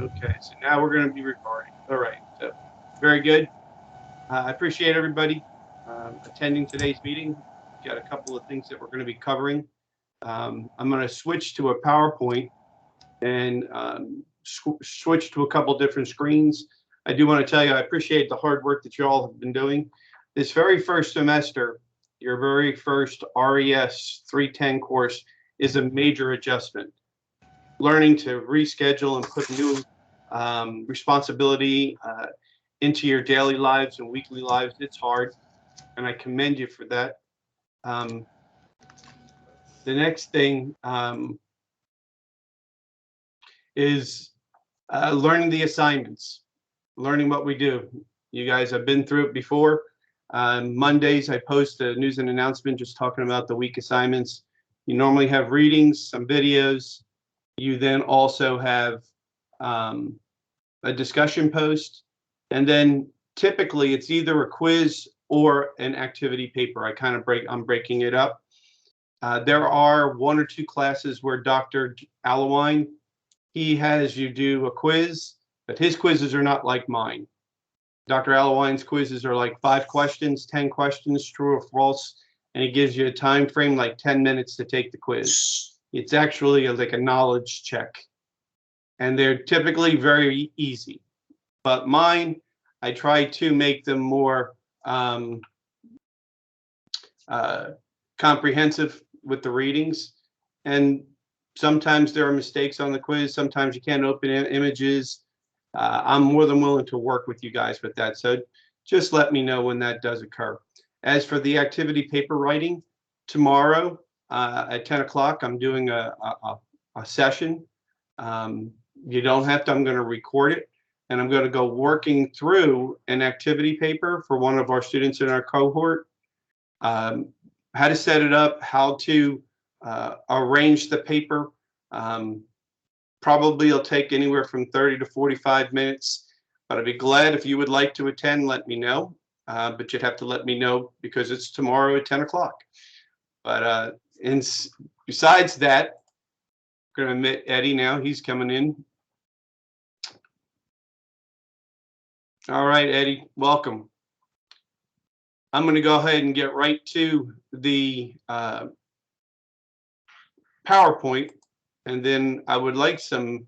Okay, so now we're going to be recording. All right, so very good. I appreciate everybody attending today's meeting. We've got a couple of things that we're going to be covering. I'm going to switch to a PowerPoint and switch to a couple different screens. I do want to tell you, I appreciate the hard work that you all have been doing. This very first semester, your very first RES 310 course is a major adjustment. Learning to reschedule and put new responsibility into your daily lives and weekly lives, it's hard, and I commend you for that. The next thing is learning the assignments, learning what we do. You guys have been through it before. Mondays, I post a news and announcement just talking about the week assignments. You normally have readings, some videos. You then also have a discussion post, and then typically it's either a quiz or an activity paper. I'm breaking it up. There are one or two classes where Dr. Allewine, he has you do a quiz, but his quizzes are not like mine. Dr. Allewine's quizzes are like 5 questions, 10 questions, true or false, and he gives you a time frame like 10 minutes to take the quiz. It's actually like a knowledge check, and they're typically very easy. But mine, I try to make them more comprehensive with the readings. And sometimes there are mistakes on the quiz. Sometimes you can't open images. I'm more than willing to work with you guys with that. So just let me know when that does occur. As for the activity paper writing, tomorrow, at 10 o'clock, I'm doing a session. You don't have to, I'm going to record it, and I'm going to go working through an activity paper for one of our students in our cohort, how to set it up, how to arrange the paper. Probably it'll take anywhere from 30 to 45 minutes, but I'd be glad if you would like to attend, let me know. But you'd have to let me know because it's tomorrow at 10 o'clock. But besides that, I'm going to admit Eddie now. He's coming in. All right, Eddie, welcome. I'm going to go ahead and get right to the PowerPoint, and then I would like some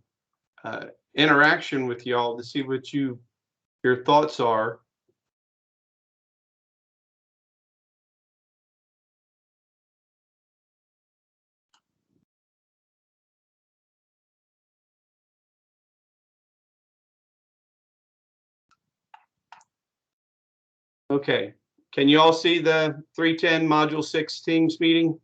interaction with y'all to see what your thoughts are. Okay, can you all see the 310 Module 6 Teams meeting?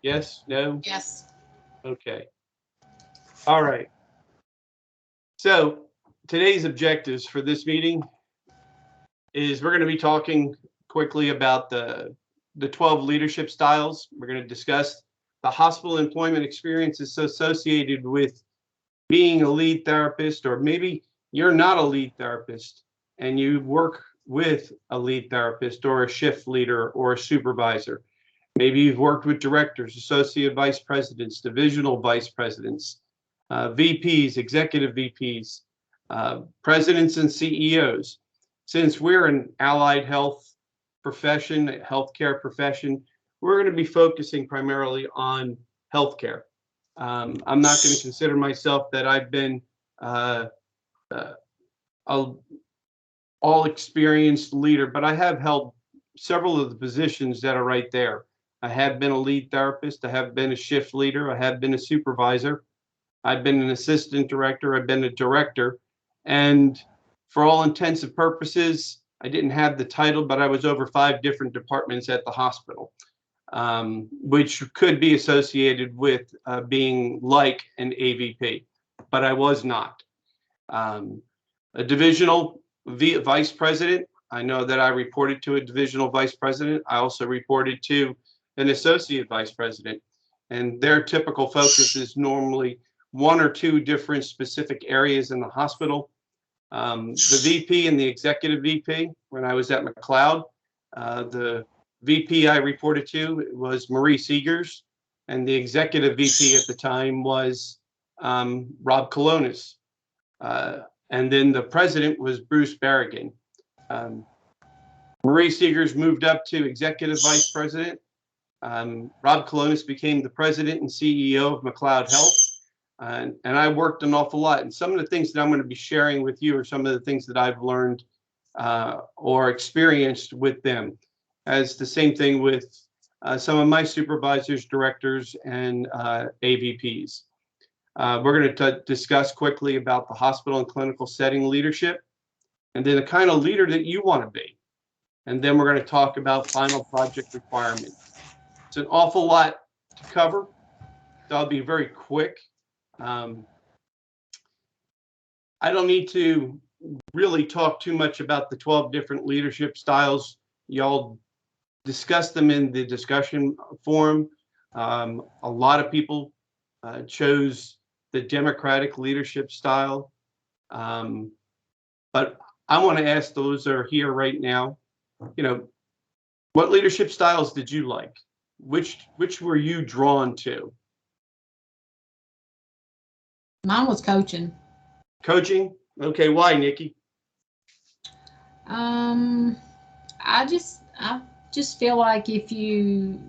Yes, no? Yes. Okay. All right. So today's objectives for this meeting is we're going to be talking quickly about the 12 leadership styles. We're going to discuss the hospital employment experiences associated with being a lead therapist, or maybe you're not a lead therapist and you work with a lead therapist or a shift leader or a supervisor. Maybe you've worked with directors, associate vice presidents, divisional vice presidents, VPs, executive VPs, presidents and CEOs. Since we're an allied health profession, a healthcare profession, we're going to be focusing primarily on healthcare. I'm not going to consider myself that I've been all experienced leader, but I have held several of the positions that are right there. I have been a lead therapist. I have been a shift leader. I have been a supervisor. I've been an assistant director. I've been a director. And for all intents and purposes, I didn't have the title, but I was over 5 different departments at the hospital. Which could be associated with being like an AVP, but I was not. A divisional vice president, I know that I reported to a divisional vice president. I also reported to an associate vice president, and their typical focus is normally 1 or 2 different specific areas in the hospital. The VP and the executive VP, when I was at McLeod, the VP I reported to was Marie Seegers. and the executive VP at the time was Rob Colonis. And then the president was Bruce Berrigan. Marie Seegers moved up to executive vice president. Rob Colonis became the president and CEO of McLeod Health. And I worked an awful lot. And some of the things that I'm going to be sharing with you are some of the things that I've learned or experienced with them. As the same thing with some of my supervisors, directors, and AVPs. We're going to discuss quickly about the hospital and clinical setting leadership, and then the kind of leader that you want to be. And then we're going to talk about final project requirements. It's an awful lot to cover, so I'll be very quick. I don't need to really talk too much about the 12 different leadership styles. Y'all discussed them in the discussion forum. A lot of people chose the democratic leadership style. But I want to ask those that are here right now, what leadership styles did you like? Which were you drawn to? Mine was coaching. Coaching? Okay, why, Nikki? I just feel like if you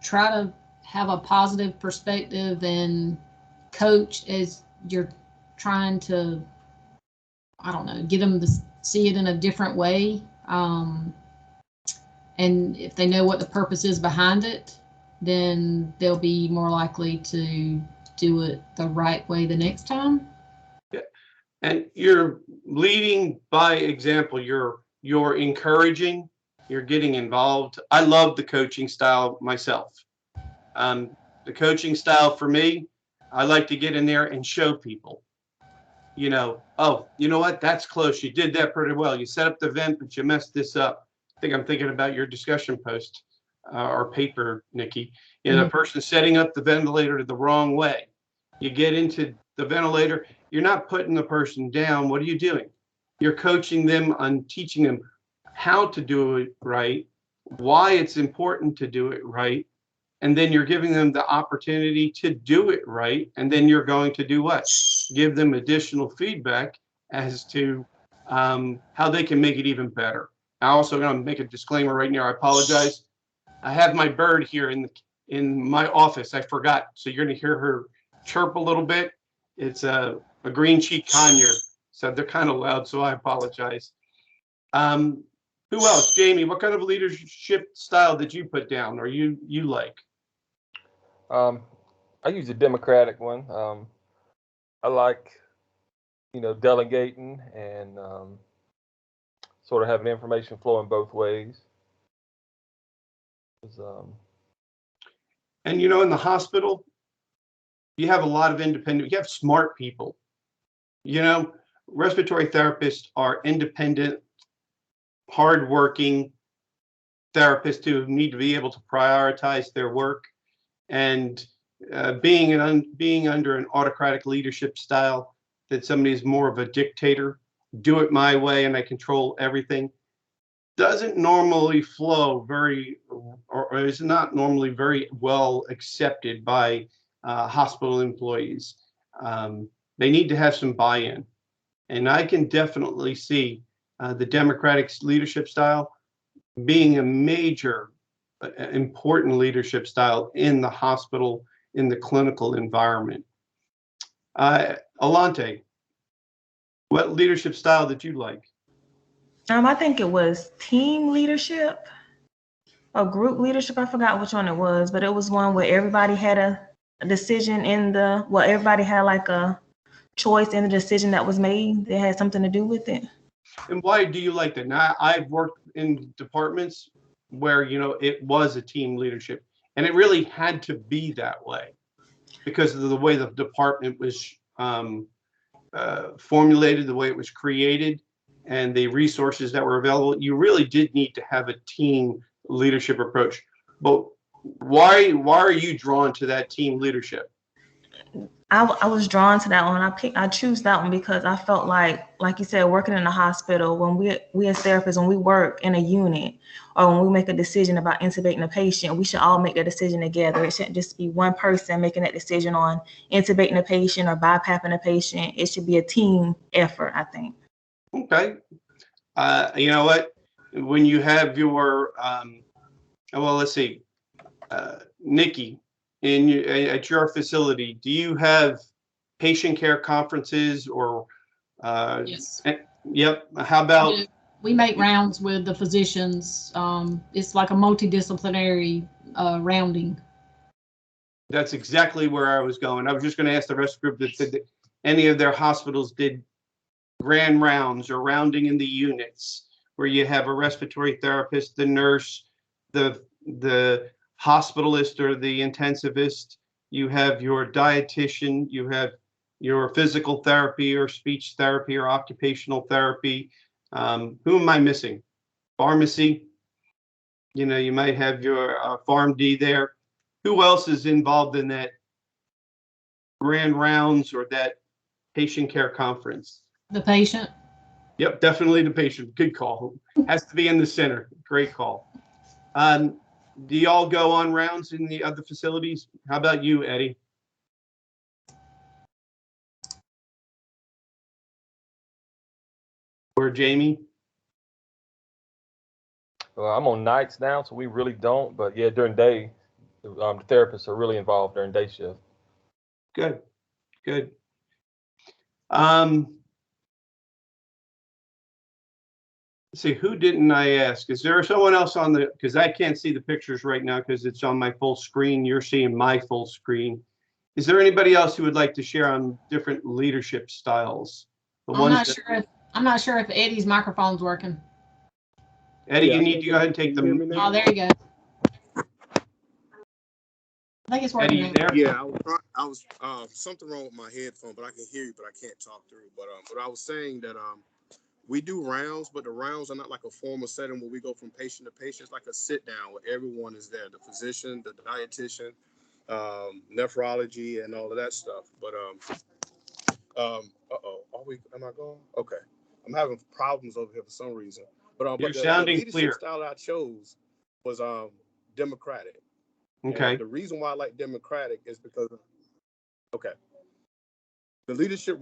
try to have a positive perspective and coach as you're trying to, I don't know, get them to see it in a different way. And if they know what the purpose is behind it, then they'll be more likely to do it the right way the next time. Yeah. And you're leading by example. You're encouraging, you're getting involved. I love the coaching style myself. The coaching style for me, I like to get in there and show people, oh, you know what? That's close. You did that pretty well. You set up the vent, but you messed this up. I think I'm thinking about your discussion post or paper, Nikki. The person setting up the ventilator the wrong way. You get into the ventilator, you're not putting the person down. What are you doing? You're coaching them on teaching them how to do it right, why it's important to do it right, and then you're giving them the opportunity to do it right, and then you're going to do what? Give them additional feedback as to how they can make it even better. I'm also going to make a disclaimer right now. I apologize. I have my bird here in my office. I forgot, so you're going to hear her chirp a little bit. It's a green-cheeked conure, so they're kind of loud, so I apologize. Who else? Jamie, what kind of leadership style did you put down or you like? I use the democratic one. I like, delegating and sort of having information flowing both ways. And in the hospital, you have a lot of independent, you have smart people. Respiratory therapists are independent, hardworking therapists who need to be able to prioritize their work. And being under an autocratic leadership style, that somebody is more of a dictator, do it my way and I control everything, doesn't normally flow or is not normally very well accepted by hospital employees. They need to have some buy-in. And I can definitely see the democratic leadership style being a major, important leadership style in the hospital, in the clinical environment. Alante, what leadership style did you like? I think it was team leadership or group leadership. I forgot which one it was, but it was one where everybody had a decision everybody had like a choice in the decision that was made that had something to do with it. And why do you like that? Now, I've worked in departments where, it was a team leadership, and it really had to be that way because of the way the department was formulated, the way it was created, and the resources that were available. You really did need to have a team leadership approach. But why are you drawn to that team leadership? I was drawn to that one. I choose that one because I felt like you said, working in a hospital, when we as therapists, when we work in a unit or when we make a decision about intubating a patient, we should all make the decision together. It shouldn't just be one person making that decision on intubating a patient or BiPAPing a patient. It should be a team effort, I think. Okay. You know what? When you have your, well, let's see, Nikki, at your facility, do you have patient care conferences or? Yes. Yep. How about? We make rounds with the physicians. It's like a multidisciplinary rounding. That's exactly where I was going. I was just going to ask the rest of the group that any of their hospitals did grand rounds or rounding in the units where you have a respiratory therapist, the nurse, the hospitalist or the intensivist, you have your dietitian, you have your physical therapy or speech therapy or occupational therapy. Who am I missing? Pharmacy. You know, you might have your PharmD there. Who else is involved in that grand rounds or that patient care conference? The patient. Yep, definitely the patient. Good call. Has to be in the center. Great call. Do y'all go on rounds in the other facilities? How about you, Eddie? Or Jamie? Well, I'm on nights now, so we really don't. But yeah, during day, the therapists are really involved during day shift. Good, good. Let's see, who didn't I ask? Is there someone else on the, because I can't see the pictures right now because it's on my full screen. You're seeing my full screen. Is there anybody else who would like to share on different leadership styles? I'm not sure if Eddie's microphone's working. Eddie, Yeah, you need to go ahead and take them. Oh, there you go. I think it's working. Eddie, you there? Yeah, I was something wrong with my headphone, but I can hear you, but I can't talk through. But I was saying that we do rounds, but the rounds are not like a formal setting where we go from patient to patient. It's like a sit down where everyone is there, the physician, the dietitian, nephrology, and all of that stuff. But am I going? Okay, I'm having problems over here for some reason. But You're but the sounding leadership clear. style that I chose was democratic. Okay. And the reason why I like democratic is because the leadership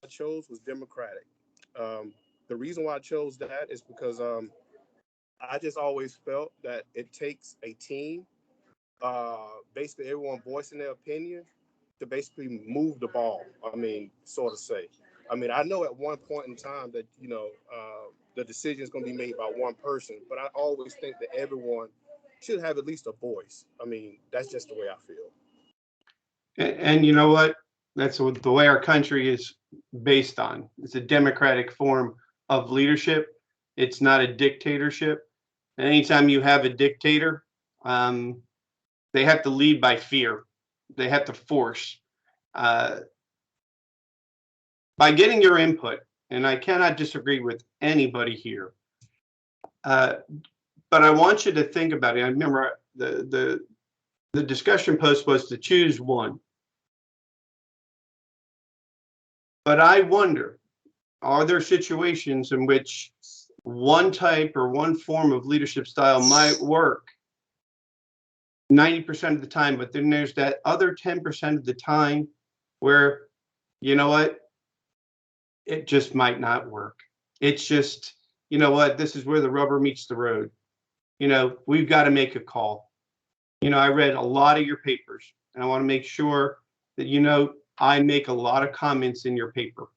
I chose was democratic. The reason why I chose that is because I just always felt that it takes a team, basically everyone voicing their opinion, to basically move the ball. I mean, sort of say. I mean, I know at one point in time that the decision is going to be made by one person, but I always think that everyone should have at least a voice. I mean, that's just the way I feel. And you know what? That's what the way our country is based on. It's a democratic form of leadership. It's not a dictatorship. And anytime you have a dictator, they have to lead by fear. They have to force. By getting your input, and I cannot disagree with anybody here, but I want you to think about it. I remember the discussion post was to choose one. But I wonder, are there situations in which one type or one form of leadership style might work 90% of the time, but then there's that other 10% of the time where, you know what, it just might not work. It's just, you know what, this is where the rubber meets the road. You know, we've got to make a call. You know, I read a lot of your papers, and I want to make sure that, you know, I make a lot of comments in your paper.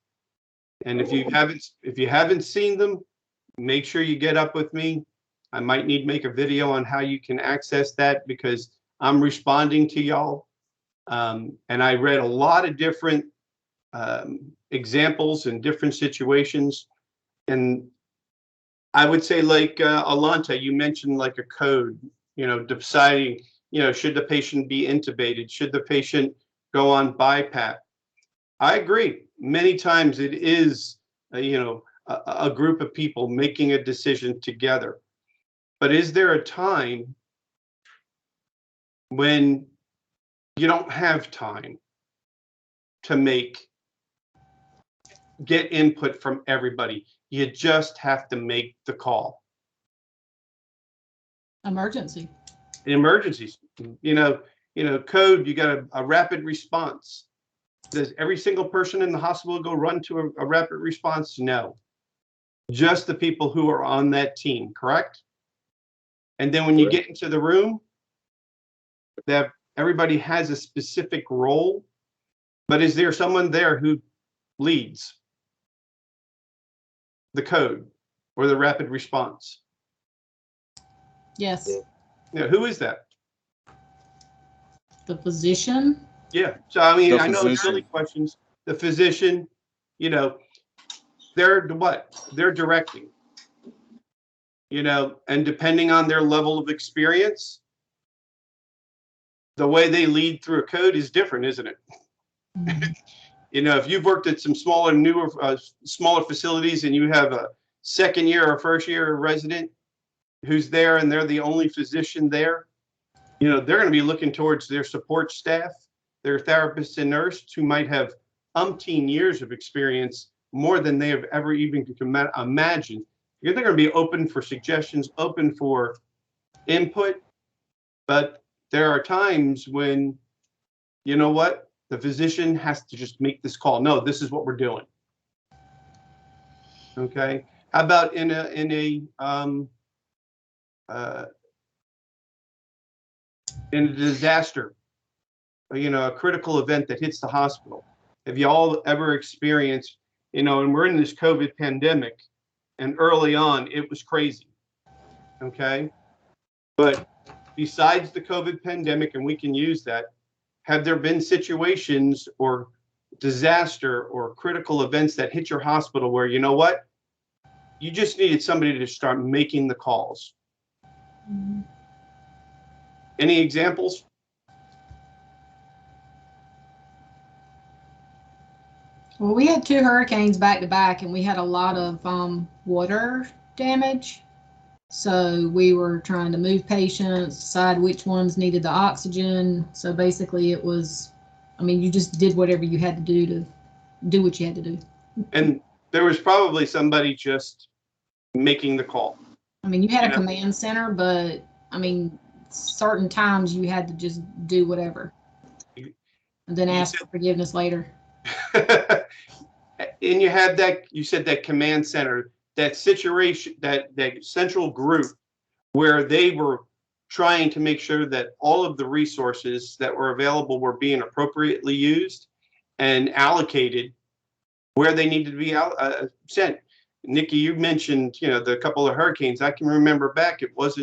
And if you haven't seen them, make sure you get up with me. I might need to make a video on how you can access that because I'm responding to y'all. And I read a lot of different examples in different situations. And I would say, like Alanta, you mentioned like a code, you know, deciding, you know, should the patient be intubated? Should the patient go on BiPAP? I agree. Many times it is, you know, a group of people making a decision together. But is there a time when you don't have time to get input from everybody. You just have to make the call. Emergency. In emergencies, code, you got a rapid response. Does every single person in the hospital go run to a rapid response? No. Just the people who are on that team, correct? And then when you get into the room, that everybody has a specific role, but is there someone there who leads the code or the rapid response? Yes. Yeah, who is that? The physician. Yeah. So I mean, The I know it's physician. silly questions. The physician, they're what? They're directing. And depending on their level of experience, the way they lead through a code is different, isn't it? Mhm. If you've worked at some smaller facilities and you have a second year or first year resident who's there and they're the only physician there, they're going to be looking towards their support staff, their therapists and nurses who might have umpteen years of experience, more than they have ever even imagined. They're going to be open for suggestions, open for input, but there are times when, you know what, the physician has to just make this call. No, this is what we're doing. Okay. How about in a disaster, a critical event that hits the hospital? Have you all ever experienced, and we're in this COVID pandemic, and early on it was crazy. Okay. But besides the COVID pandemic, and we can use that, have there been situations or disaster or critical events that hit your hospital where, you know what, you just needed somebody to start making the calls? Mhm. Any examples? Well, we had 2 hurricanes back to back, and we had a lot of water damage. So we were trying to move patients, decide which ones needed the oxygen. So basically, it was, you just did whatever you had to do what you had to do. And there was probably somebody just making the call. You had a command center, but certain times you had to just do whatever, and then ask for forgiveness later. And you had you said that command center, that situation, that central group where they were trying to make sure that all of the resources that were available were being appropriately used and allocated where they needed to be sent. Nikki, you mentioned, the couple of hurricanes. I can remember back, it was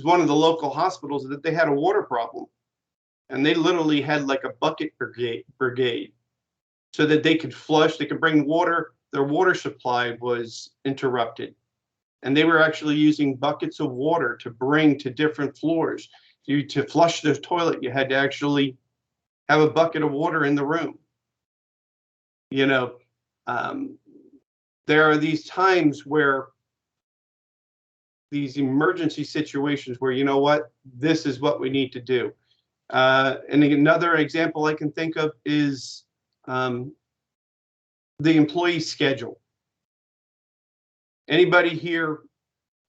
one of the local hospitals that they had a water problem, and they literally had like a bucket brigade so that they could flush, they could bring water. Their water supply was interrupted, and they were actually using buckets of water to bring to different floors. To flush the toilet, you had to actually have a bucket of water in the room. There are these times where these emergency situations where, you know what, this is what we need to do. And another example I can think of is the employee schedule. Anybody here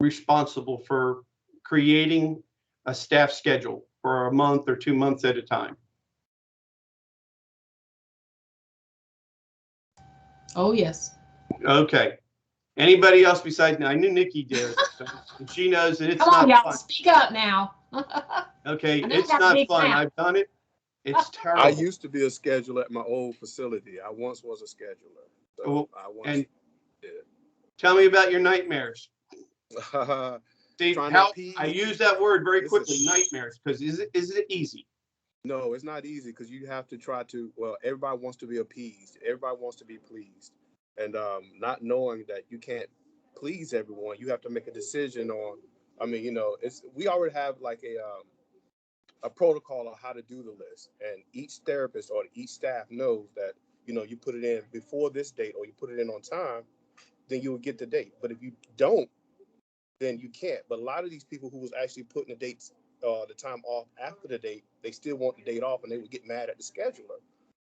responsible for creating a staff schedule for a month or 2 months at a time? Oh, yes. Okay. Anybody else besides, I knew Nikki did, and she knows that it's Come on, not y'all, fun. speak up now. Okay, I know I it's got a not big fun. mouth. I've done it. It's terrible. I used to be a scheduler at my old facility. I once was a scheduler. So I once and did. tell me about your nightmares. See Trying to how appease I use that word very This quickly, is- nightmares, because is it easy? No, it's not easy because you have to try to. Well, everybody wants to be appeased. Everybody wants to be pleased, and not knowing that you can't please everyone, you have to make a decision on. We already have like a protocol on how to do the list, and each therapist or each staff knows that you put it in before this date or you put it in on time, then you will get the date. But if you don't, then you can't. But a lot of these people who was actually putting the dates the time off after the date, they still want the date off, and they would get mad at the scheduler.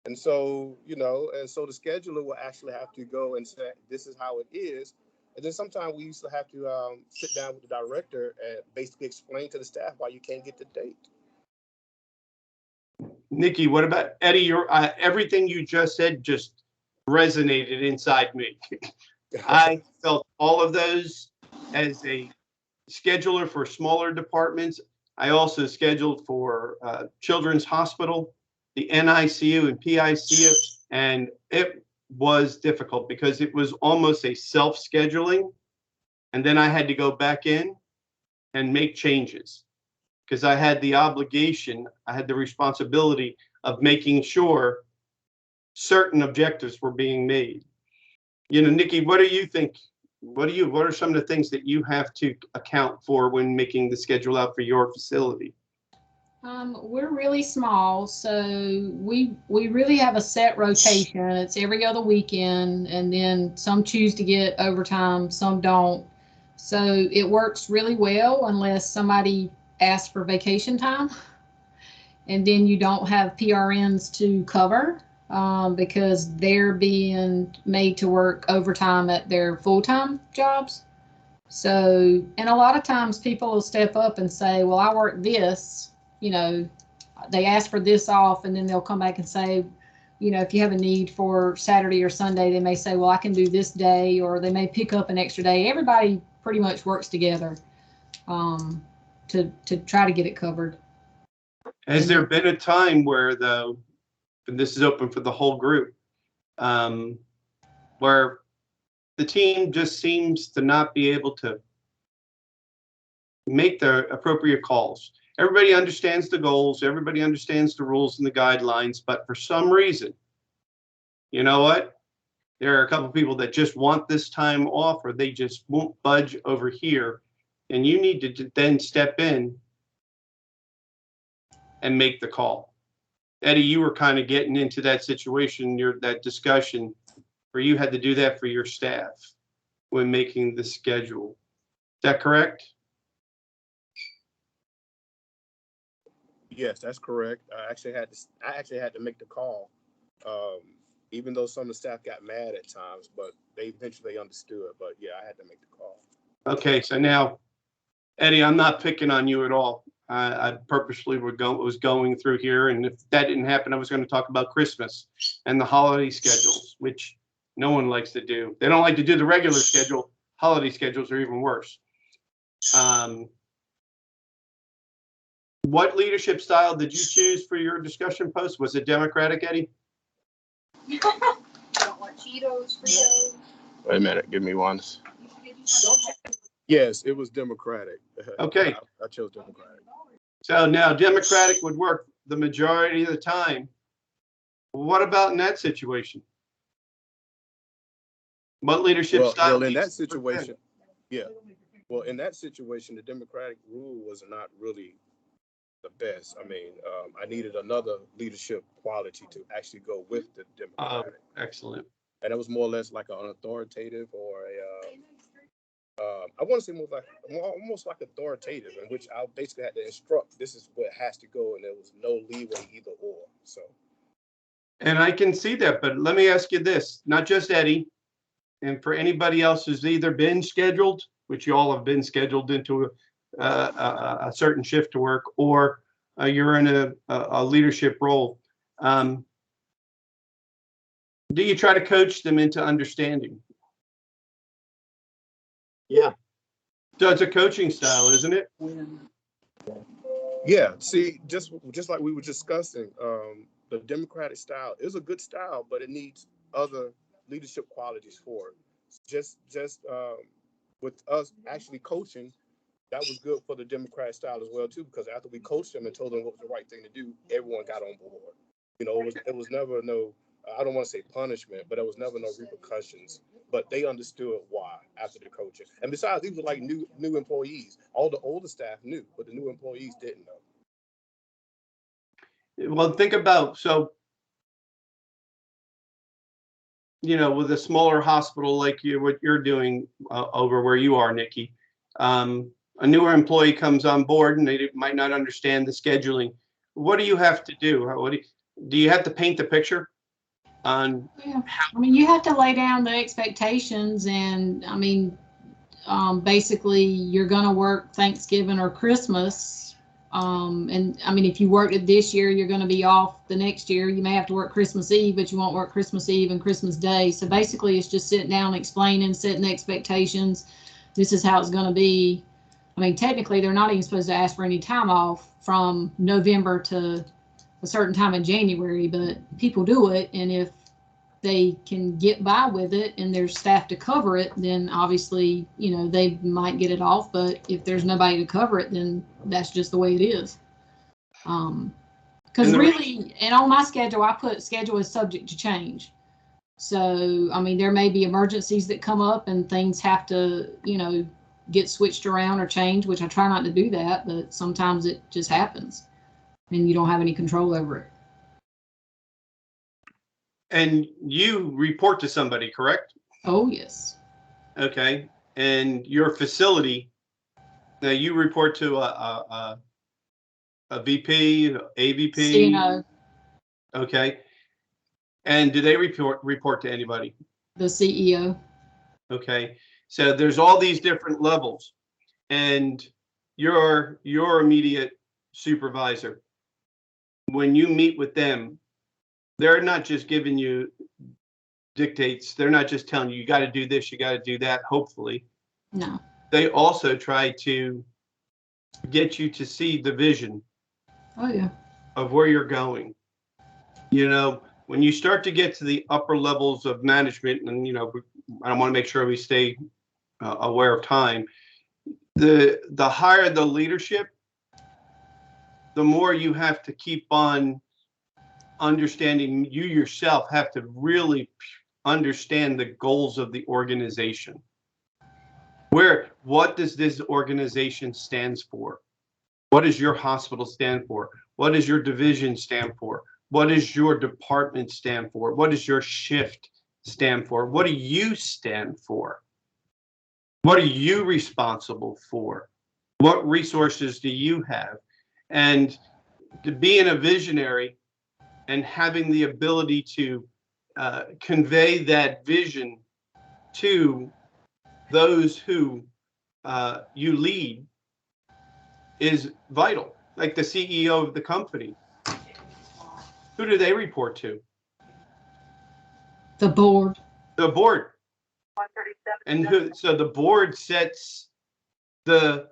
And so, the scheduler will actually have to go and say, this is how it is. And then sometimes we used to have to sit down with the director and basically explain to the staff why you can't get the date. Nikki, what about Eddie? Your everything you just said just resonated inside me. I felt all of those as a scheduler for smaller departments. I also scheduled for Children's Hospital, the NICU and PICU, and it was difficult because it was almost a self-scheduling, and then I had to go back in and make changes because I had the obligation, I had the responsibility of making sure certain objectives were being made. Nikki, what do you think? What are some of the things that you have to account for when making the schedule out for your facility? We're really small, so we really have a set rotation. It's every other weekend, and then some choose to get overtime, some don't. So it works really well unless somebody asks for vacation time, and then you don't have PRNs to cover because they're being made to work overtime at their full-time jobs. So, and a lot of times people will step up and say, well, I work this, they ask for this off, and then they'll come back and say, if you have a need for Saturday or Sunday, they may say, well, I can do this day, or they may pick up an extra day. Everybody pretty much works together to try to get it covered. Has there been a time where, though, and this is open for the whole group, where the team just seems to not be able to make the appropriate calls? Everybody understands the goals, everybody understands the rules and the guidelines, but for some reason, you know what? There are a couple of people that just want this time off, or they just won't budge over here, and you need to then step in and make the call. Eddie, you were kind of getting into that situation, that discussion where you had to do that for your staff when making the schedule. Is that correct? Yes, that's correct. I actually had to make the call, even though some of the staff got mad at times, but they eventually understood. But yeah, I had to make the call. Okay, so now, Eddie, I'm not picking on you at all. I purposely was going through here, and if that didn't happen, I was going to talk about Christmas and the holiday schedules, which no one likes to do. They don't like to do the regular schedule. Holiday schedules are even worse. What leadership style did you choose for your discussion post? Was it Democratic, Eddie? I don't want Cheetos, Fritos. Wait a minute, give me one. Yes, it was Democratic. Okay. I chose Democratic. So now Democratic would work the majority of the time. What about in that situation? What leadership style? Well, in that situation, yeah. Well, in that situation, the Democratic rule was not really the best. I mean, I needed another leadership quality to actually go with the Democratic. Excellent. And it was more or less like an authoritative or I want to say almost like authoritative, in which I basically had to instruct, this is where it has to go, and there was no leeway either or. So. And I can see that, but let me ask you this, not just Eddie, and for anybody else who's either been scheduled, which you all have been scheduled into a certain shift to work, or you're in a leadership role. Do you try to coach them into understanding? Yeah. So it's a coaching style, isn't it? Yeah. See, just like we were discussing, the Democratic style is a good style, but it needs other leadership qualities for it. Just with us actually coaching, that was good for the Democratic style as well too, because after we coached them and told them what was the right thing to do, everyone got on board. It was never no, I don't want to say punishment, but there was never no repercussions. But they understood why after the coaching. And besides, these were like new employees. All the older staff knew, but the new employees didn't know. Well, think about, so, with a smaller hospital like what you're doing over where you are, Nikki, a newer employee comes on board and they might not understand the scheduling. What do you have to do? Do you have to paint the picture on? Yeah. I mean, you have to lay down the expectations, and I mean, basically you're going to work Thanksgiving or Christmas. And I mean, if you work it this year, you're going to be off the next year. You may have to work Christmas Eve, but you won't work Christmas Eve and Christmas Day. So basically it's just sitting down, explaining, setting expectations. This is how it's going to be. I mean, technically they're not even supposed to ask for any time off from November to a certain time in January, but people do it. And if they can get by with it and there's staff to cover it, then obviously, you know, they might get it off. But if there's nobody to cover it, then that's just the way it is. Because really, and on my schedule, I put schedule is subject to change. So, I mean, there may be emergencies that come up and things have to, you know, get switched around or changed, which I try not to do that, but sometimes it just happens and you don't have any control over it. And you report to somebody, correct? Oh, yes. Okay. And your facility, now you report to a VP, AVP? CNO. Okay. And do they report to anybody? The CEO. Okay. So there's all these different levels, and your immediate supervisor, when you meet with them, they're not just giving you dictates. They're not just telling you, you got to do this, you got to do that, hopefully. No. They also try to get you to see the vision. Oh, yeah. Of where you're going. You know, when you start to get to the upper levels of management, and, you know, I want to make sure we stay aware of time, the higher the leadership, the more you have to keep on understanding. You yourself have to really understand the goals of the organization. What does this organization stands for? What does your hospital stand for? What does your division stand for? What does your department stand for? What does your shift stand for? What do you stand for? What are you responsible for? What resources do you have? And to being a visionary and having the ability to convey that vision to those who you lead is vital. Like the CEO of the company, who do they report to? The board. The board. And so the board sets the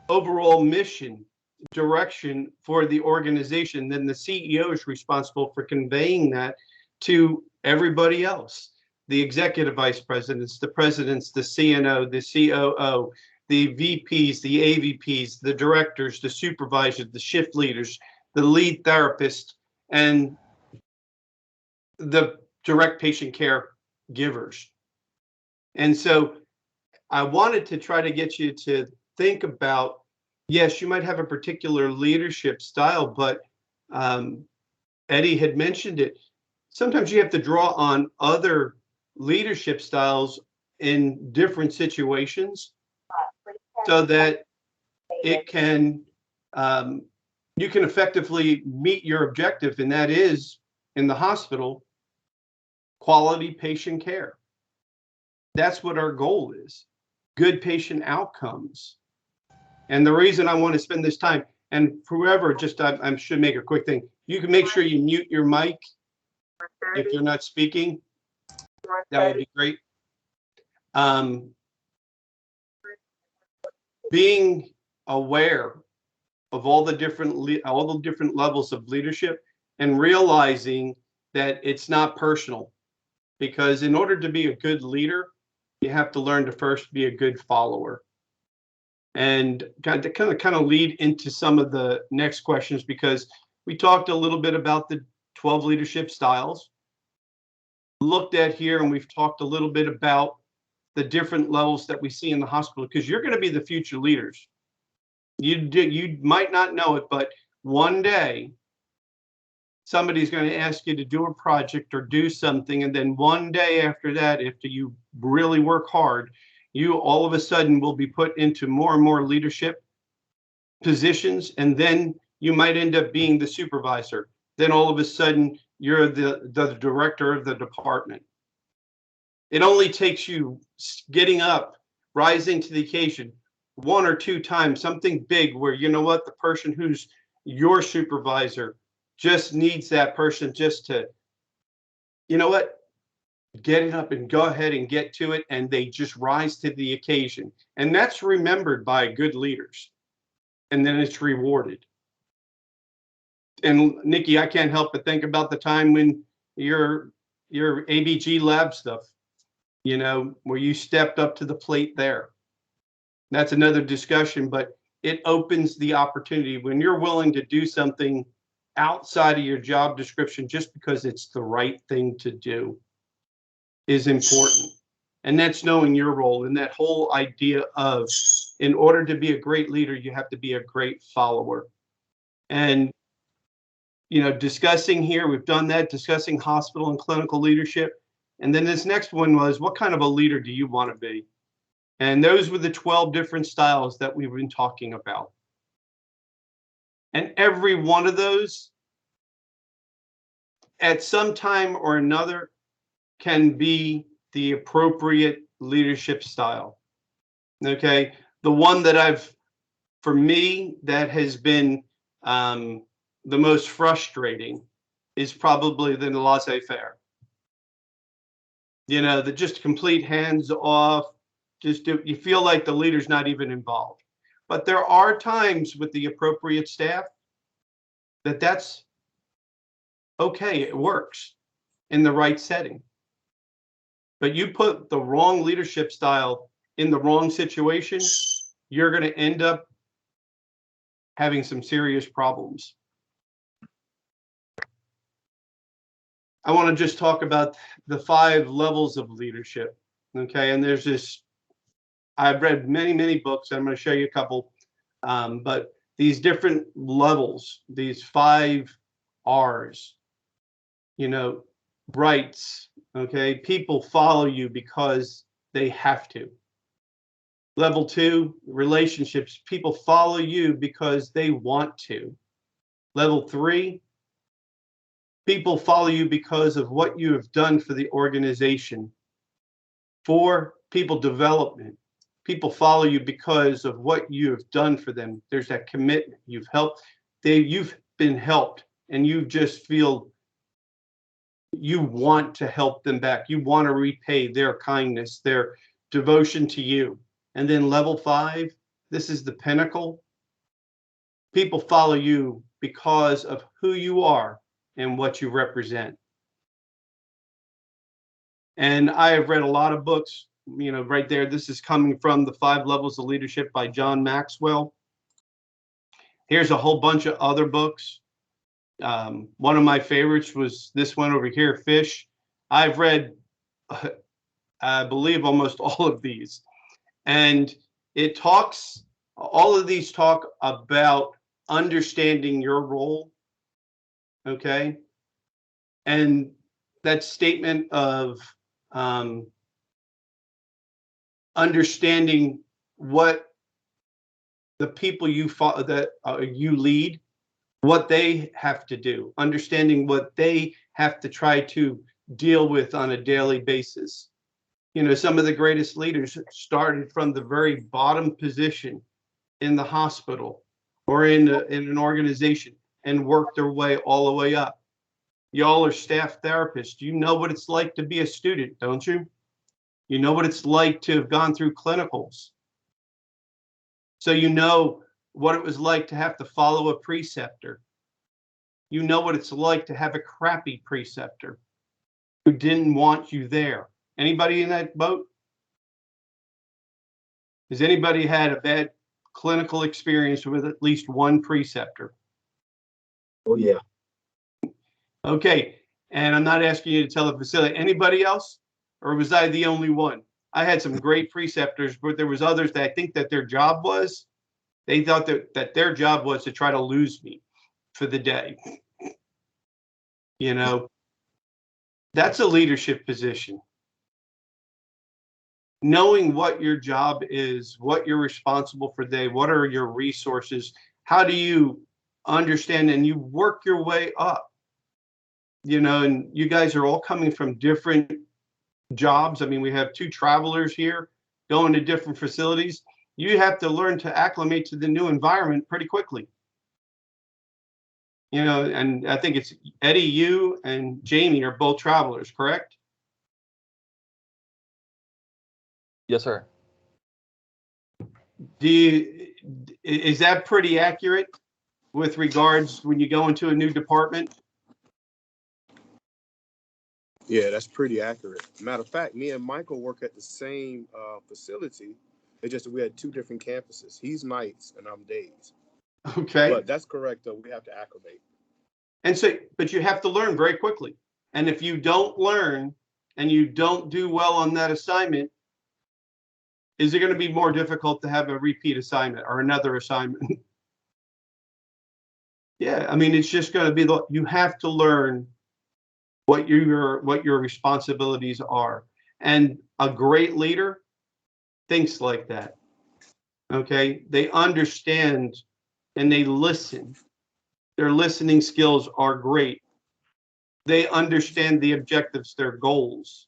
overall mission, direction for the organization. Then the CEO is responsible for conveying that to everybody else. The executive vice presidents, the presidents, the CNO, the COO, the VPs, the AVPs, the directors, the supervisors, the shift leaders, the lead therapist, and the direct patient care givers. And so I wanted to try to get you to think about, yes, you might have a particular leadership style, but Eddie had mentioned it. Sometimes you have to draw on other leadership styles in different situations so that it can, you can effectively meet your objective, and that is, in the hospital, quality patient care. That's what our goal is, good patient outcomes. And the reason I want to spend this time, and forever, just I should make a quick thing. You can make sure you mute your mic if you're not speaking. That would be great. Being aware of all the different levels of leadership, and realizing that it's not personal, because in order to be a good leader, you have to learn to first be a good follower. And to kind of lead into some of the next questions, because we talked a little bit about the 12 leadership styles, looked at here, and we've talked a little bit about the different levels that we see in the hospital, because you're going to be the future leaders. You might not know it, but one day somebody's going to ask you to do a project or do something, and then one day after that, after you really work hard, you all of a sudden will be put into more and more leadership positions, and then you might end up being the supervisor. Then all of a sudden you're the director of the department. It only takes you getting up, rising to the occasion one or two times, something big where, you know what, the person who's your supervisor just needs that person just to, you know what, get it up and go ahead and get to it, and they just rise to the occasion. And that's remembered by good leaders, and then it's rewarded. And Nikki, I can't help but think about the time when your ABG lab stuff, you know, where you stepped up to the plate there. That's another discussion, but it opens the opportunity when you're willing to do something outside of your job description just because it's the right thing to do is important. And that's knowing your role, and that whole idea of, in order to be a great leader, you have to be a great follower. And, you know, discussing here, we've done that, discussing hospital and clinical leadership. And then this next one was, what kind of a leader do you want to be? And those were the 12 different styles that we've been talking about. And every one of those, at some time or another, can be the appropriate leadership style. Okay, the one that for me, that has been the most frustrating is probably the laissez-faire. You know, the just complete hands off, just do, you feel like the leader's not even involved. But there are times with the appropriate staff that's okay, it works in the right setting. But you put the wrong leadership style in the wrong situation, you're going to end up having some serious problems. I want to just talk about the 5 levels of leadership. Okay, and there's this, I've read many books. I'm going to show you a couple, but these different levels, these 5 R's, you know, rights. Okay, people follow you because they have to. Level 2, relationships, people follow you because they want to. Level 3, people follow you because of what you have done for the organization. 4, people development. People follow you because of what you have done for them. There's that commitment. You've helped, you've been helped, and you just feel you want to help them back. You want to repay their kindness, their devotion to you. And then level 5, this is the pinnacle. People follow you because of who you are and what you represent. And I have read a lot of books, you know, right there. This is coming from the 5 Levels of Leadership by John Maxwell. Here's a whole bunch of other books. One of my favorites was this one over here, Fish. I've read, I believe, almost all of these. And it talks, all of these talk about understanding your role, okay? And that statement of understanding what the people you follow, that you lead, what they have to do, understanding what they have to try to deal with on a daily basis. You know, some of the greatest leaders started from the very bottom position in the hospital or in an organization and worked their way all the way up. Y'all are staff therapists. You know what it's like to be a student, don't you? You know what it's like to have gone through clinicals. So you know what it was like to have to follow a preceptor. You know what it's like to have a crappy preceptor who didn't want you there. Anybody in that boat? Has anybody had a bad clinical experience with at least one preceptor? Oh, yeah. Okay, and I'm not asking you to tell the facility. Anybody else? Or was I the only one? I had some great preceptors, but there was others that I think that their job was, they thought that their job was to try to lose me for the day. You know, that's a leadership position. knowing what your job is, what you're responsible for day, what are your resources, how do you understand, and you work your way up, you know, and you guys are all coming from different jobs. I mean, we have 2 travelers here going to different facilities. You have to learn to acclimate to the new environment pretty quickly. You know, and I think it's Eddie, you and Jamie are both travelers, correct? Yes, sir. Is that pretty accurate with regards when you go into a new department? Yeah, that's pretty accurate. Matter of fact, me and Michael work at the same facility. It's just that we had 2 different campuses. He's nights and I'm days. Okay. But that's correct, though. We have to acclimate. And so, but you have to learn very quickly. And if you don't learn and you don't do well on that assignment, is it going to be more difficult to have a repeat assignment or another assignment? Yeah, I mean, it's just going to be you have to learn what your responsibilities are. And a great leader thinks like that. Okay, they understand and they listen. Their listening skills are great. They understand the objectives, their goals.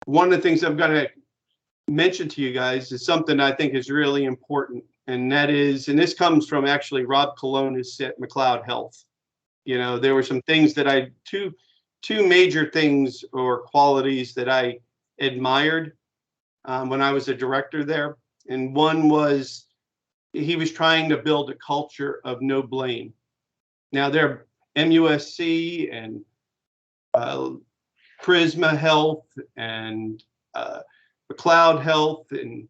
One of the things I'm going to mention to you guys is something I think is really important, and that is, and this comes from actually Rob Colonis at McLeod Health. You know, there were some things that two major things or qualities that I admired when I was a director there. And one was he was trying to build a culture of no blame. Now, they're MUSC and Prisma Health and McLeod Health and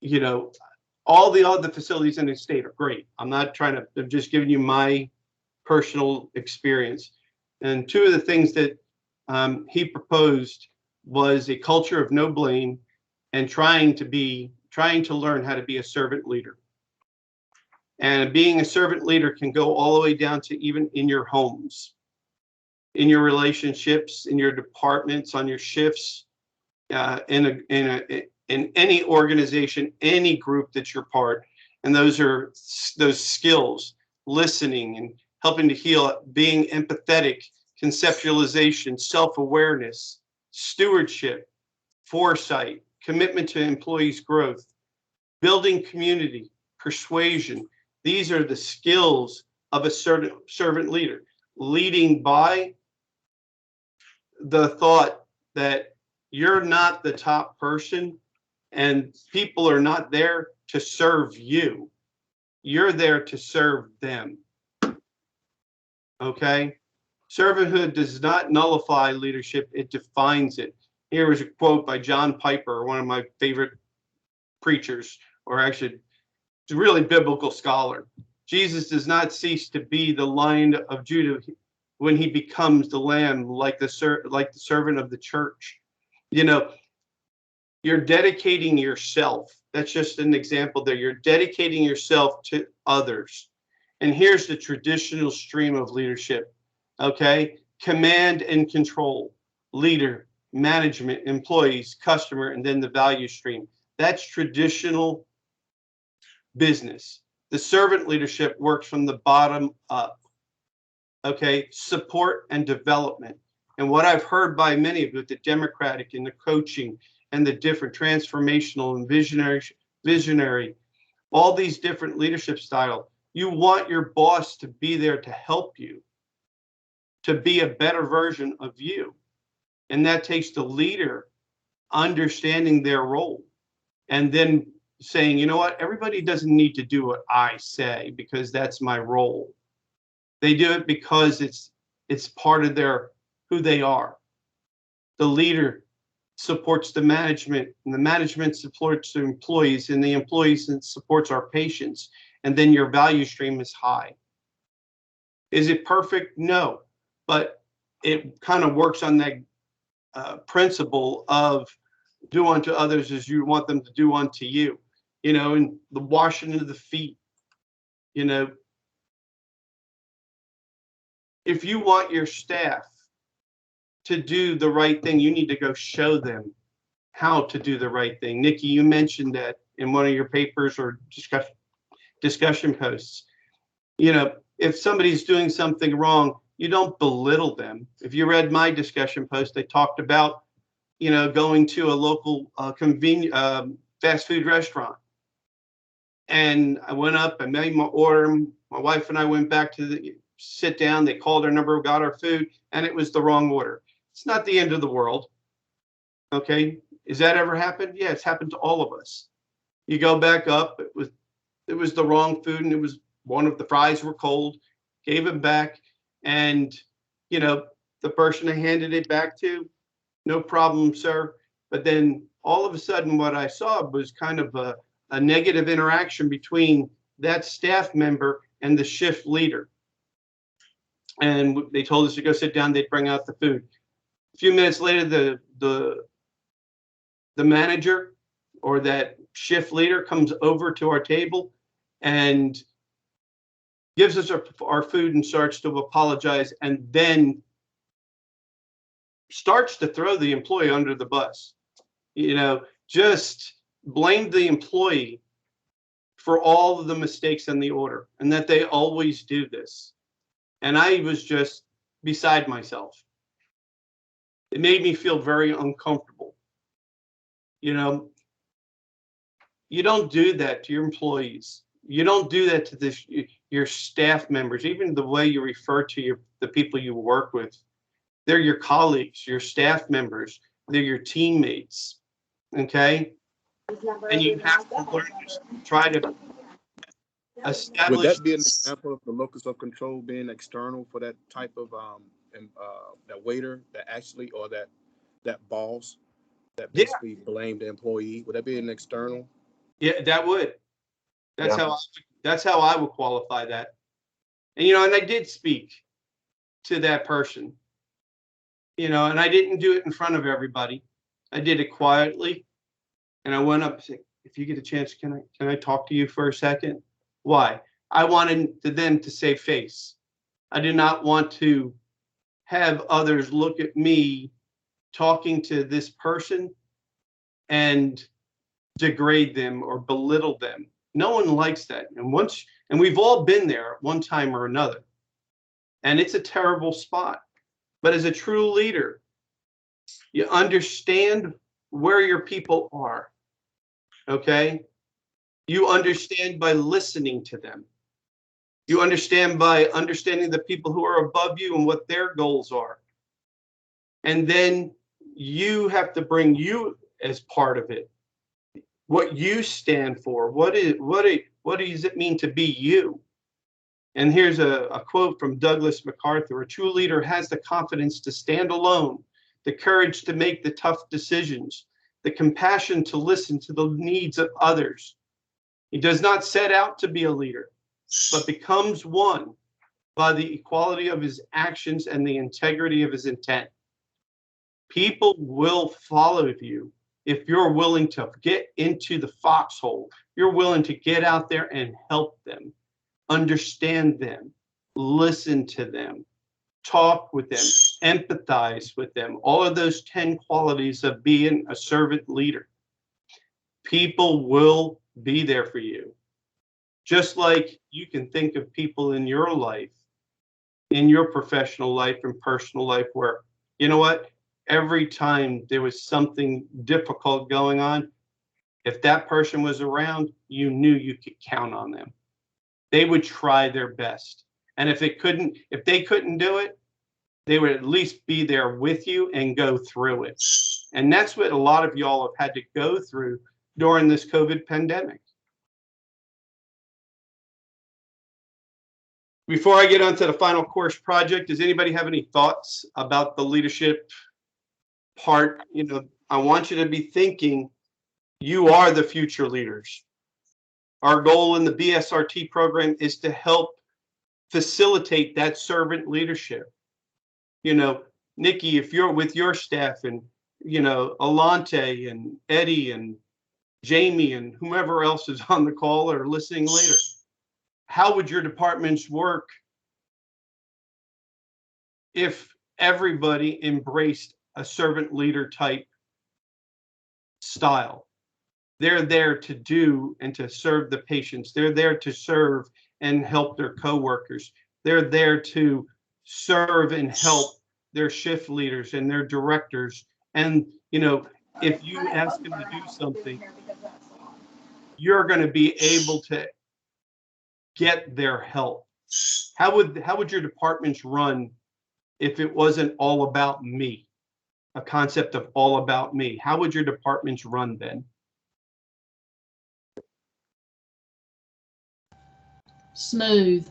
you know, all the other facilities in the state are great. I'm not trying to, I'm just giving you my personal experience. And 2 of the things that he proposed was a culture of no blame and trying to learn how to be a servant leader. And being a servant leader can go all the way down to even in your homes, in your relationships, in your departments, on your shifts, in any organization, any group that you're part. And those are those skills: listening and helping to heal, being empathetic, conceptualization, self-awareness, stewardship, foresight, commitment to employees' growth, building community, persuasion. These are the skills of a servant leader, leading by the thought that you're not the top person and people are not there to serve you. You're there to serve them. Okay? Servanthood does not nullify leadership, it defines it. Here is a quote by John Piper, one of my favorite preachers, or actually, a really biblical scholar. Jesus does not cease to be the Lion of Judah when he becomes the Lamb, like the servant of the church. You know, you're dedicating yourself. That's just an example there. You're dedicating yourself to others. And here's the traditional stream of leadership. Okay, command and control, leader, management, employees, customer, and then the value stream. That's traditional business. The servant leadership works from the bottom up. Okay, support and development. And what I've heard by many of you, the democratic and the coaching and the different transformational and visionary, all these different leadership styles, you want your boss to be there to help you, to be a better version of you. And that takes the leader understanding their role and then saying, you know what, everybody doesn't need to do what I say because that's my role. They do it because it's part of who they are. The leader supports the management, and the management supports the employees, and the employees supports our patients. And then your value stream is high. Is it perfect? No, but it kind of works on that principle of do unto others as you want them to do unto you. You know, and the washing of the feet, you know, If you want your staff to do the right thing, you need to go show them how to do the right thing. Nikki, you mentioned that in one of your papers or discussion posts. You know, if somebody's doing something wrong, you don't belittle them. If you read my discussion post, they talked about, you know, going to a local convenient fast food restaurant. And I went up, I made my order. My wife and I went back to sit down. They called our number, got our food, and it was the wrong order. It's not the end of the world. Okay. Has that ever happened? Yeah, it's happened to all of us. You go back up, it was the wrong food, and it was one of the fries were cold, gave it back, and you know, the person I handed it back to, no problem, sir. But then all of a sudden what I saw was kind of a negative interaction between that staff member and the shift leader. And they told us to go sit down, they'd bring out the food. A few minutes later, the manager or that shift leader comes over to our table and gives us our food and starts to apologize, and then starts to throw the employee under the bus. You know, just blamed the employee for all of the mistakes in the order and that they always do this. And I was just beside myself. It made me feel very uncomfortable. You know, you don't do that to your employees. You don't do that to your staff members, even the way you refer to the people you work with. They're your colleagues, your staff members, they're your teammates, okay? And you have to learn to try to establish. Would that be an example of the locus of control being external for that type of that waiter that actually, or that boss that basically blamed the employee? Would that be an external? Yeah, that would. That's Yeah. how I would qualify that. And you know, and I did speak to that person. You know, and I didn't do it in front of everybody. I did it quietly. And I went up and said, if you get a chance, can I talk to you for a second? Why? I wanted them to save face. I did not want to have others look at me talking to this person and degrade them or belittle them. No one likes that. And we've all been there at one time or another. And it's a terrible spot. But as a true leader, you understand where your people are, okay? You understand by listening to them. You understand by understanding the people who are above you and what their goals are. And then you have to bring you as part of it. What you stand for, what does it mean to be you? And here's a quote from Douglas MacArthur: a true leader has the confidence to stand alone, the courage to make the tough decisions, the compassion to listen to the needs of others. He does not set out to be a leader, but becomes one by the equality of his actions and the integrity of his intent. People will follow you if you're willing to get into the foxhole. You're willing to get out there and help them, understand them, listen to them, talk with them, empathize with them. All of those 10 qualities of being a servant leader. People will be there for you. Just like you can think of people in your life, in your professional life and personal life, where, you know what, every time there was something difficult going on, if that person was around, you knew you could count on them. They would try their best. And if they couldn't do it, they would at least be there with you and go through it. And that's what a lot of y'all have had to go through during this COVID pandemic. Before I get on to the final course project, does anybody have any thoughts about the leadership part? You know, I want you to be thinking you are the future leaders. Our goal in the BSRT program is to help facilitate that servant leadership. You know, Nikki, if you're with your staff, and, you know, Alante and Eddie and Jamie and whomever else is on the call or listening later, how would your departments work if everybody embraced a servant leader type style. They're there to do and to serve the patients. They're there to serve and help their coworkers. They're there to serve and help their shift leaders and their directors. And, you know, if you ask them to do something, you're going to be able to get their help. How would your departments run if it wasn't all about me? A concept of all about me. How would your departments run then? Smooth.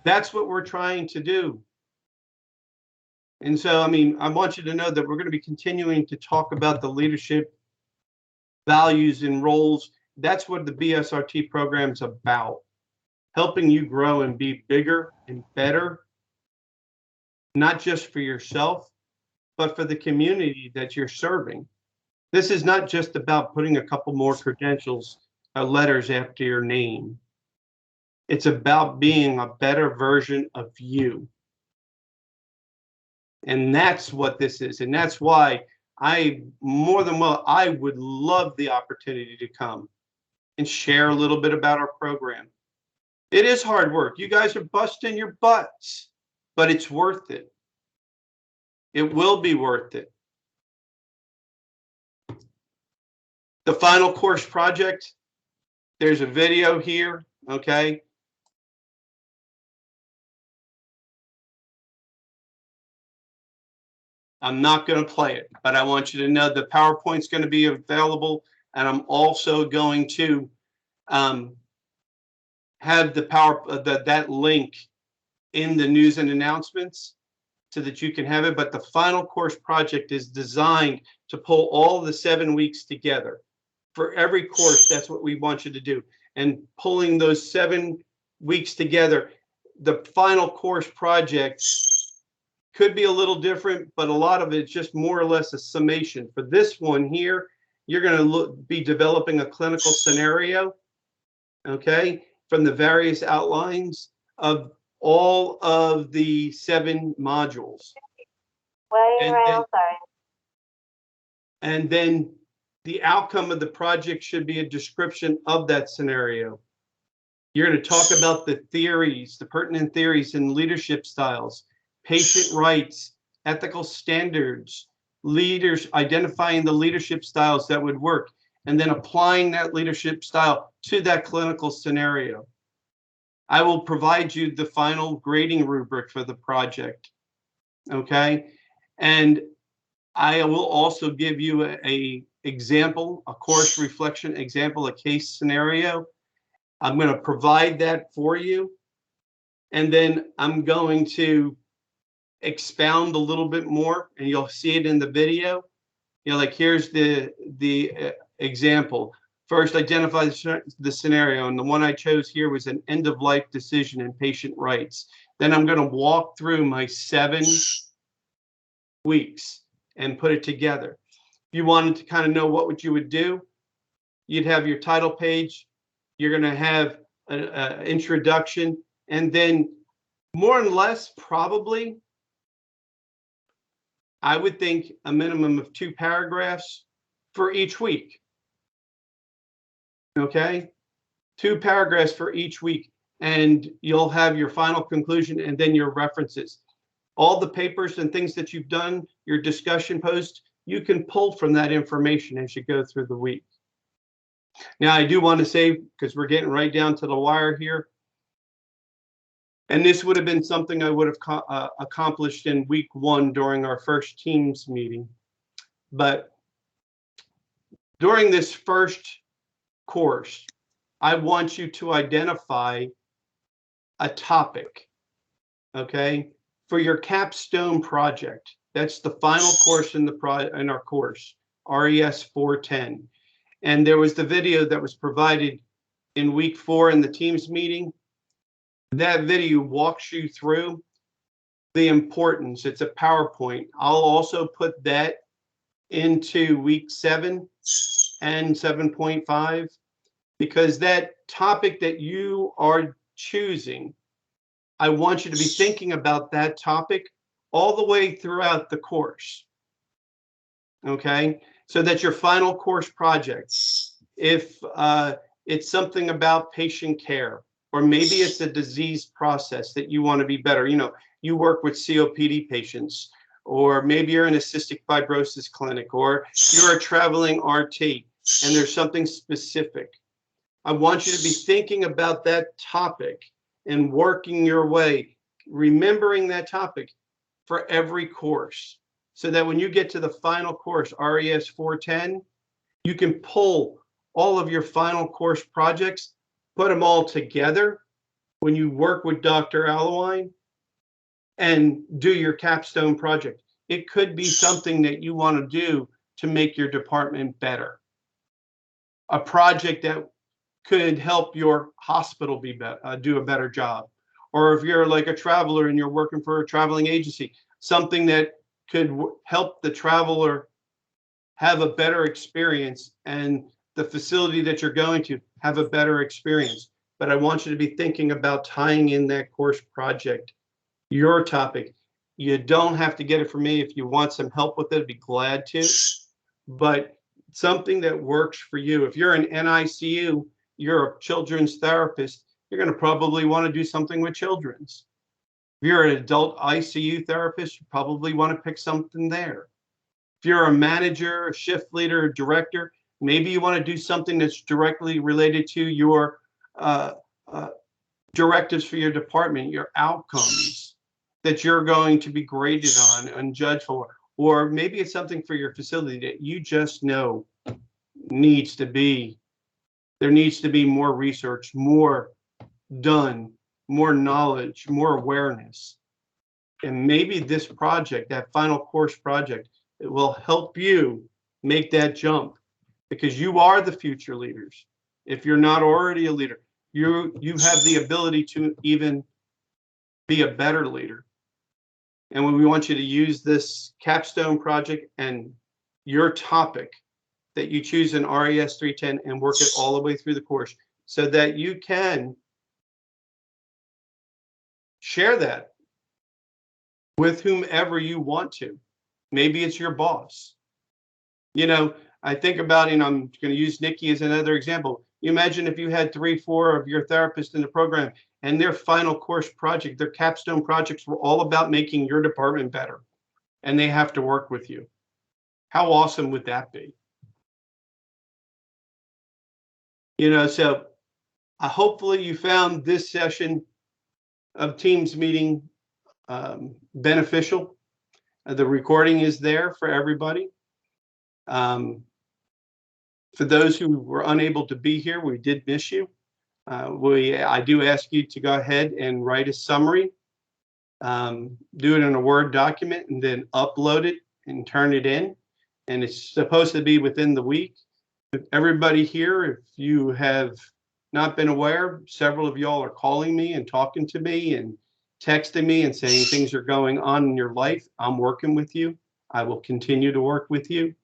That's what we're trying to do. And so, I mean, I want you to know that we're going to be continuing to talk about the leadership values and roles. That's what the BSRT program is about. Helping you grow and be bigger and better, not just for yourself, but for the community that you're serving. This is not just about putting a couple more credentials or letters after your name. It's about being a better version of you. And that's what this is. And that's why I would love the opportunity to come and share a little bit about our program. It is hard work. You guys are busting your butts, but it's worth it. It will be worth it. The final course project, there's a video here, okay? I'm not going to play it, but I want you to know the PowerPoint's going to be available, and I'm also going to have the that link in the news and announcements so that you can have it. But the final course project is designed to pull all the 7 weeks together. For every course, that's what we want you to do. And pulling those 7 weeks together, the final course project could be a little different, but a lot of it's just more or less a summation. For this one here, you're going to be developing a clinical scenario, okay, from the various outlines of all of the 7 modules. And then the outcome of the project should be a description of that scenario. You're going to talk about the theories, the pertinent theories and leadership styles, patient rights, ethical standards, leaders, identifying the leadership styles that would work, and then applying that leadership style to that clinical scenario. I will provide you the final grading rubric for the project, okay? And I will also give you a example, a course reflection example, a case scenario. I'm going to provide that for you. And then I'm going to expound a little bit more, and you'll see it in the video. You know, like here's the example. First, identify the scenario, and the one I chose here was an end-of-life decision in patient rights. Then I'm going to walk through my 7 weeks and put it together. If you wanted to kind of know what you would do, you'd have your title page. You're going to have an introduction, and then more and less probably, I would think a minimum of 2 paragraphs for each week. Okay, 2 paragraphs for each week, and you'll have your final conclusion and then your references. All the papers and things that you've done, your discussion post, you can pull from that information as you go through the week. Now, I do want to say, because we're getting right down to the wire here, and this would have been something I would have accomplished in week 1 during our first teams meeting. But during this first course, I want you to identify a topic, okay, for your capstone project. That's the final course in our course, RES 410. And there was the video that was provided in week 4 in the teams meeting. That video walks you through the importance. It's a PowerPoint. I'll also put that into week 7 and 7.5, because that topic that you are choosing I want you to be thinking about that topic all the way throughout the course. Okay, so that your final course project, if it's something about patient care, or maybe it's a disease process that you want to be better. You know, you work with COPD patients, or maybe you're in a cystic fibrosis clinic, or you're a traveling RT, and there's something specific. I want you to be thinking about that topic and working your way, remembering that topic for every course, so that when you get to the final course, RES 410, you can pull all of your final course projects, put them all together when you work with Dr. Allewine and do your capstone project. It could be something that you want to do to make your department better. A project that could help your hospital do a better job. Or if you're like a traveler and you're working for a traveling agency, something that could help the traveler have a better experience and the facility that you're going to have a better experience. But I want you to be thinking about tying in that course project, your topic. You don't have to get it from me. If you want some help with it, I'd be glad to. But something that works for you. If you're an NICU, you're a children's therapist, you're going to probably want to do something with children's. If you're an adult ICU therapist, you probably want to pick something there. If you're a manager, a shift leader, a director, maybe you want to do something that's directly related to your directives for your department, your outcomes that you're going to be graded on and judged for. Or maybe it's something for your facility that you just know needs to be, there needs to be more research, more done, more knowledge, more awareness. And maybe this project, that final course project, it will help you make that jump, because you are the future leaders. If you're not already a leader, you have the ability to even be a better leader. And we want you to use this capstone project and your topic that you choose in RES 310 and work it all the way through the course, so that you can share that with whomever you want to. Maybe it's your boss. You know, I think about, and I'm going to use Nikki as another example. You imagine if you had 3, 4 of your therapists in the program and their final course project, their capstone projects were all about making your department better, and they have to work with you. How awesome would that be? You know, so hopefully you found this session of Teams meeting beneficial. The recording is there for everybody. For those who were unable to be here, we did miss you. I do ask you to go ahead and write a summary, do it in a Word document, and then upload it and turn it in. And it's supposed to be within the week. Everybody here, if you have not been aware, several of y'all are calling me and talking to me and texting me and saying things are going on in your life. I'm working with you. I will continue to work with you.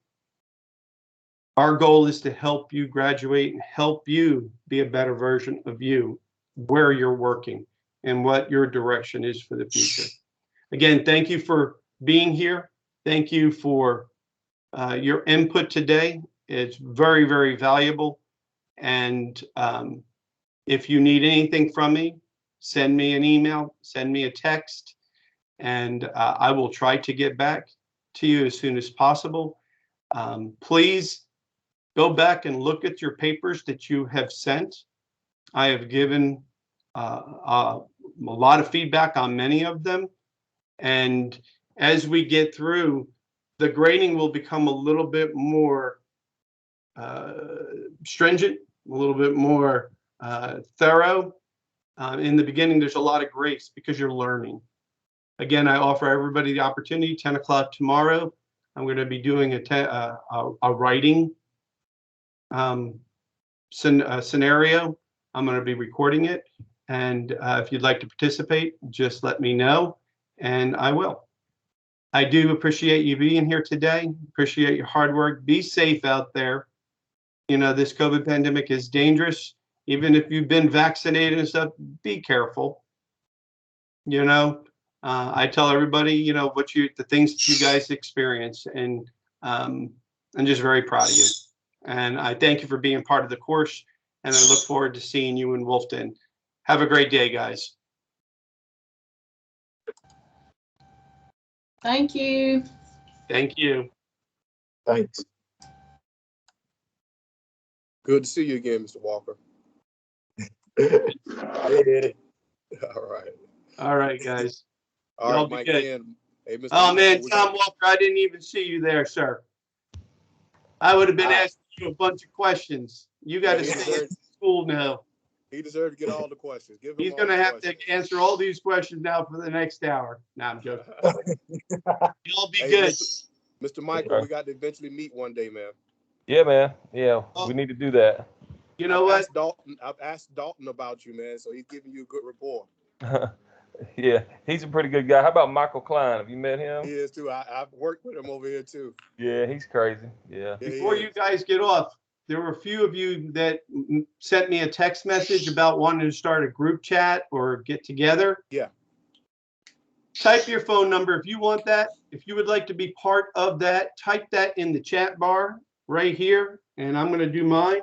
Our goal is to help you graduate and help you be a better version of you, where you're working and what your direction is for the future. Again, thank you for being here. Thank you for your input today. It's very, very valuable. And if you need anything from me, send me an email, send me a text, and I will try to get back to you as soon as possible. Please go back and look at your papers that you have sent. I have given a lot of feedback on many of them. And as we get through, the grading will become a little bit more stringent, a little bit more thorough. In the beginning, there's a lot of grace because you're learning. Again, I offer everybody the opportunity, 10 o'clock tomorrow. I'm going to be doing a writing scenario. I'm going to be recording it. And if you'd like to participate, just let me know, and I will. I do appreciate you being here today. Appreciate your hard work. Be safe out there. You know, this COVID pandemic is dangerous. Even if you've been vaccinated and stuff, be careful. You know, I tell everybody, you know, the things that you guys experience, and I'm just very proud of you. And I thank you for being part of the course, and I look forward to seeing you in Wolfton. Have a great day, guys. Thank you. Thank you. Thanks. Good to see you again, Mr. Walker. Hey, all right. All right, guys. All Y'all right, be Mike. good. Again, hey, Mr. Oh, Michael, man, we Tom got- Walker, I didn't even see you there, sir. I would have been Ah. asking you a bunch of questions. You got to Yeah, he stay in deserves- school now. He deserved to get all the questions. Give him He's all going to the have to questions. answer all these questions now for the next hour. No, I'm joking. Y'all be Hey, good. Mr. Michael, we got to eventually meet one day, man. Yeah, man. Yeah, Oh. we need to do that. You know what? I've asked Dalton about you, man, so he's giving you a good rapport. Yeah, he's a pretty good guy. How about Michael Klein? Have you met him? He is too. I've worked with him over here too. Yeah, he's crazy. Yeah. Yeah, he Before is. you guys get off, there were a few of you that sent me a text message about wanting to start a group chat or get together. Yeah. Type your phone number if you want that. If you would like to be part of that, type that in the chat bar right here, and I'm going to do mine.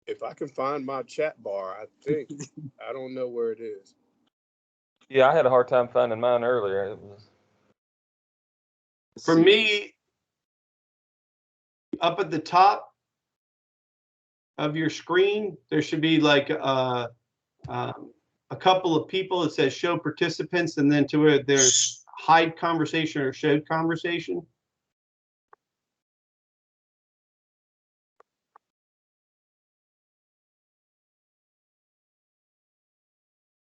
If I can find my chat bar, I think. I don't know where it is. Yeah, I had a hard time finding mine earlier. It was... For me, up at the top of your screen, there should be like a couple of people. It says show participants, and then to it, there's hide conversation or showed conversation.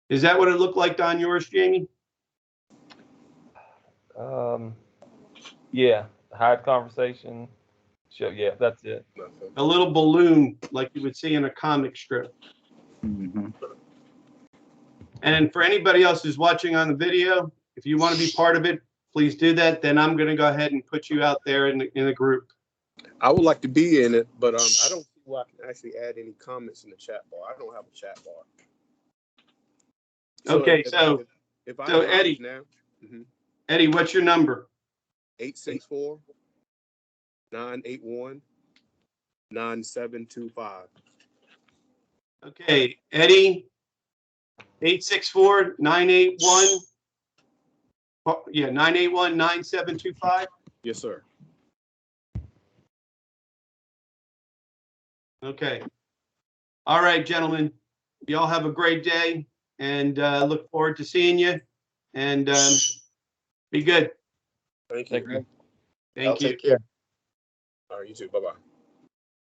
Is that what it looked like on yours, Jamie? Yeah, hide conversation. Show. Yeah, that's it. A little balloon like you would see in a comic strip. Mm-hmm. And for anybody else who's watching on the video, if you want to be part of it, please do that. Then I'm going to go ahead and put you out there in the group. I would like to be in it, but I don't see where I can actually add any comments in the chat bar. I don't have a chat bar. Okay, if so I so acknowledge Eddie. now, Eddie, what's your number? 864-981-9725. Okay, Eddie, 864-981. Yeah, 981-9725. Yes, sir. Okay. All right, gentlemen. Y'all have a great day, and look forward to seeing you. And be good. Thank you. Thank you. Take care. All right, you too. Bye-bye.